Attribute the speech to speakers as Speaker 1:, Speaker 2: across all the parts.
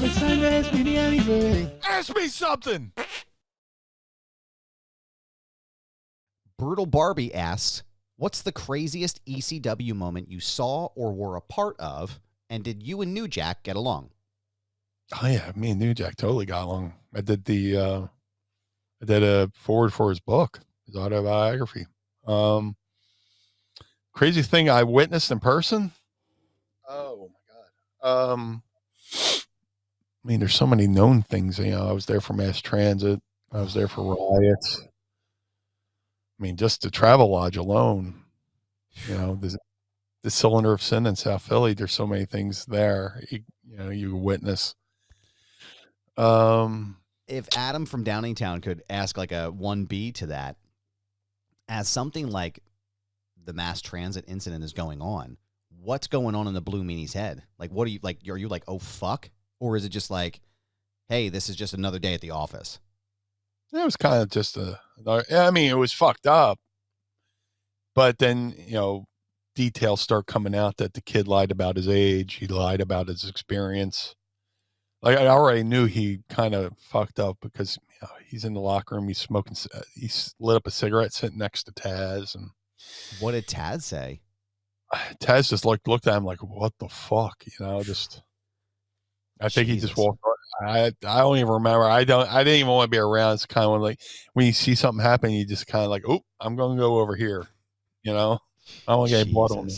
Speaker 1: It's time to ask me anything.
Speaker 2: Ask me something.
Speaker 3: Brutal Barbie asks, what's the craziest ECW moment you saw or were a part of, and did you and New Jack get along?
Speaker 2: Oh yeah, me and New Jack totally got along. I did a forward for his book, his autobiography. Crazy thing I witnessed in person. Oh my God. I mean, there's so many known things. You know, I was there for mass transit. I was there for riots. I mean, just the travel lodge alone. You know, the Cylinder of Sin in South Philly. There's so many things there. You witness.
Speaker 3: If Adam from Downingtown could ask like a 1B to that, as something like the mass transit incident is going on, what's going on in the Blue Meanie's head? Like, what are you like? Are you like, oh, fuck? Or is it just like, hey, this is just another day at the office?
Speaker 2: It was kind of just I mean, it was fucked up. But then, details start coming out that the kid lied about his age. He lied about his experience. Like, I already knew he kind of fucked up because he's in the locker room. He's smoking. He lit up a cigarette sitting next to Taz. And
Speaker 3: what did Taz say?
Speaker 2: Taz just looked at him like, what the fuck? I think he just walked. I don't even remember. I didn't even want to be around. It's kind of like when you see something happen, you just kind of like, oh, I'm going to go over here. I don't want to get blood on me.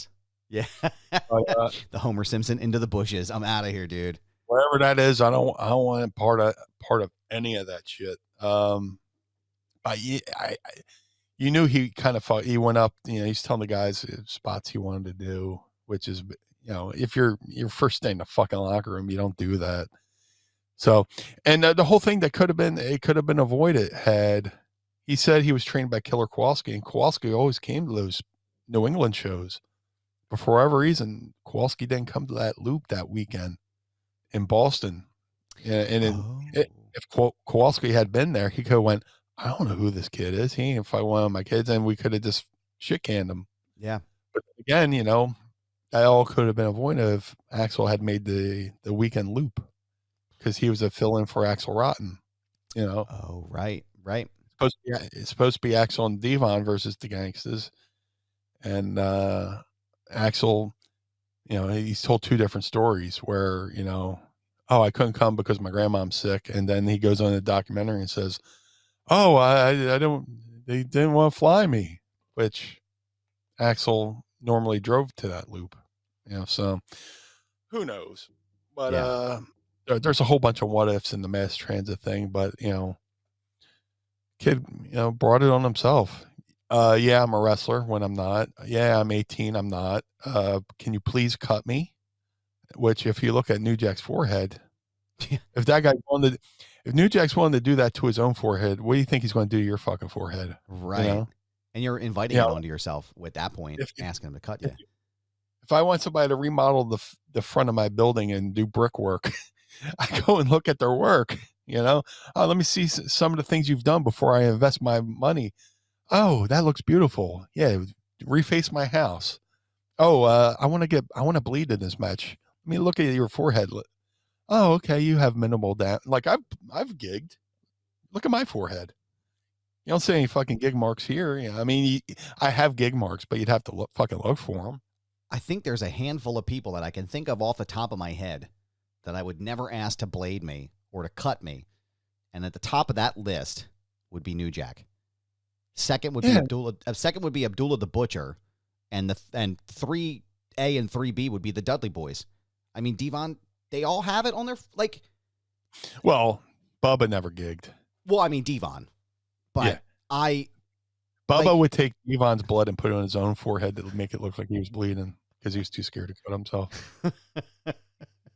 Speaker 3: Yeah. The Homer Simpson into the bushes. I'm out of here, dude.
Speaker 2: Whatever that is, I don't want part of any of that shit. You knew he kind of fought. He went up. He's telling the guys spots he wanted to do, which is, if you're first day in the fucking locker room, you don't do that. So, and the whole thing that could have been avoided had he said he was trained by Killer Kowalski, and Kowalski always came to those New England shows. But for whatever reason, Kowalski didn't come to that loop that weekend in Boston. If Kowalski had been there, he could have went, I don't know who this kid is. He ain't fight one of my kids, and we could have just shit canned him.
Speaker 3: Yeah.
Speaker 2: But again, that all could have been avoided if Axel had made the weekend loop, because he was a fill-in for Axel Rotten.
Speaker 3: Oh, right.
Speaker 2: It's supposed to be Axel and Devon versus the Gangsters, and Axel, he's told two different stories where oh, I couldn't come because my grandmom's sick, and then he goes on the documentary and says, oh, I don't, they didn't want to fly me, which Axel normally drove to that loop, so who knows? But there's a whole bunch of what ifs in the mass transit thing, but kid, brought it on himself. Yeah, I'm a wrestler when I'm not. Yeah, I'm 18. I'm not. Can you please cut me? Which, if you look at New Jack's forehead, if that guy if New Jack's willing to do that to his own forehead, what do you think he's going to do to your fucking forehead?
Speaker 3: Right. And you're inviting it onto yourself at that point, asking him to cut you.
Speaker 2: If I want somebody to remodel the front of my building and do brickwork, I go and look at their work. Oh, let me see some of the things you've done before I invest my money. Oh, that looks beautiful. Yeah, reface my house. Oh, I want to bleed in this match. Let me look at your forehead. Oh, okay, you have minimal damage. Like I've gigged. Look at my forehead. You don't see any fucking gig marks here. I mean, I have gig marks, but you'd have to fucking look for them.
Speaker 3: I think there's a handful of people that I can think of off the top of my head that I would never ask to blade me or to cut me. And at the top of that list would be New Jack. Second would be Abdullah. Second would be Abdullah the Butcher, and 3A and 3B would be the Dudley Boys. I mean, Devon, they all have it on their like.
Speaker 2: Well, Bubba never gigged.
Speaker 3: Well, I mean Devon, but
Speaker 2: Bubba would take Devon's blood and put it on his own forehead to make it look like he was bleeding because he was too scared to cut himself.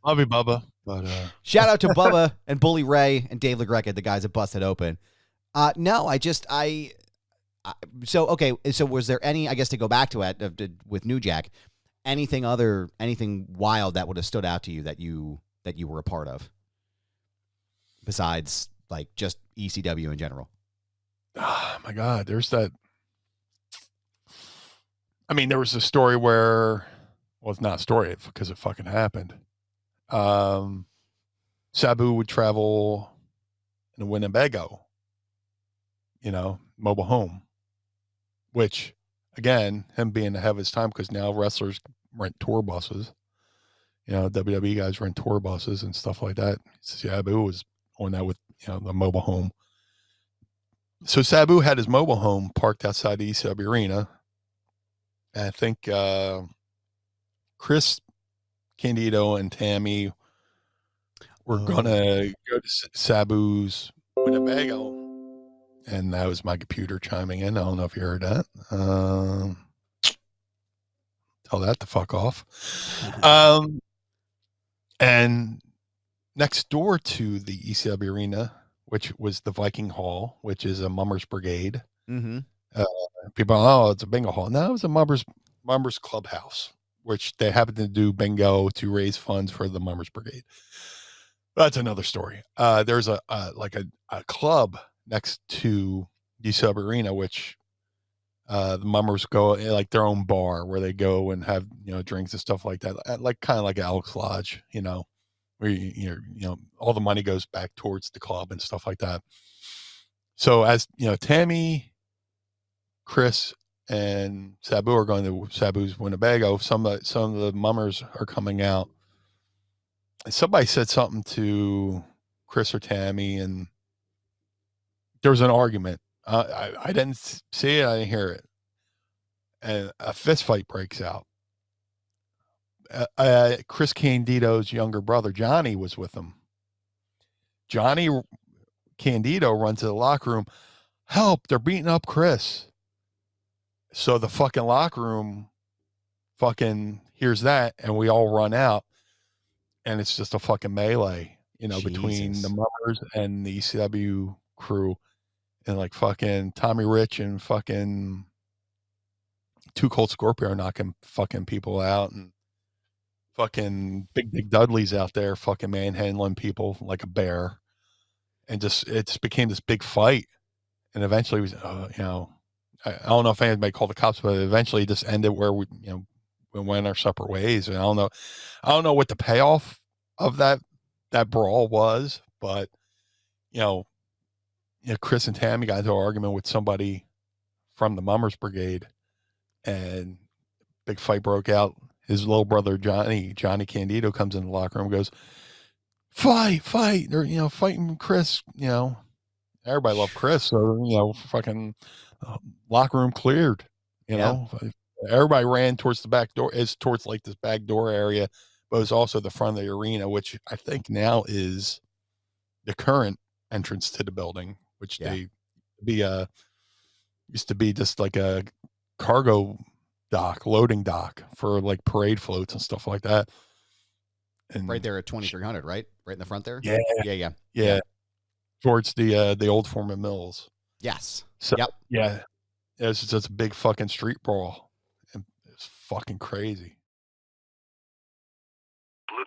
Speaker 2: Love you, Bubba. But
Speaker 3: shout out to Bubba and Bully Ray and Dave LaGreca, the guys that busted open. No, so was there any, I guess, to go back to it with New Jack, anything wild that would have stood out to you that you were a part of besides like just ECW in general?
Speaker 2: Oh my God, there's that. I mean, there was a story where, well, it's not a story because it fucking happened. Sabu would travel in a Winnebago, mobile home, which again, him being ahead of his time, because now wrestlers rent tour buses. WWE guys rent tour buses and stuff like that. Sabu was on that with, the mobile home. So Sabu had his mobile home parked outside the ECW Arena. And I think Chris Candido and Tammy were going to go to Sabu's Winnebago. And that was my computer chiming in. I don't know if you heard that. Tell that to fuck off. And next door to the ECW Arena, which was the Viking Hall, which is a Mummers Brigade.
Speaker 3: Mm-hmm.
Speaker 2: People, it's a bingo hall. No, it was a Mummers Clubhouse, which they happened to do bingo to raise funds for the Mummers Brigade. That's another story. There's a club next to ECW Arena, which the Mummers go, like their own bar where they go and have, drinks and stuff like that. Kind of like Alex Lodge, where all the money goes back towards the club and stuff like that. So as Tammy, Chris, and Sabu are going to Sabu's Winnebago, some of the Mummers are coming out. And somebody said something to Chris or Tammy, and there was an argument. I didn't see it. I didn't hear it. And a fist fight breaks out. Chris Candido's younger brother, Johnny, was with him. Johnny Candido runs to the locker room. Help, they're beating up Chris. So the fucking locker room fucking hears that, and we all run out. And it's just a fucking melee, between the Mummers and the ECW crew. And like fucking Tommy Rich and fucking Too Cold Scorpio are knocking fucking people out, and fucking Big Dudley's out there fucking manhandling people like a bear. And it just became this big fight. And eventually it was, I don't know if anybody called the cops, but eventually it just ended where we went our separate ways. And I don't know what the payoff of that brawl was, but Chris and Tammy got into an argument with somebody from the Mummers Brigade, and big fight broke out. His little brother Johnny Candido comes in the locker room and goes, fight. They're fighting Chris. Everybody loved Chris, so fucking locker room cleared. Everybody ran towards the back door. It's towards like this back door area, but it's also the front of the arena, which I think now is the current entrance to the building, which used to be just like a cargo loading dock for like parade floats and stuff like that. And
Speaker 3: right there at 2300, right in the front there.
Speaker 2: Yeah. Towards the old Foreman Mills.
Speaker 3: Yes.
Speaker 2: So
Speaker 3: yep.
Speaker 2: Yeah, it was just a big fucking street brawl, and it's fucking crazy.
Speaker 4: Blue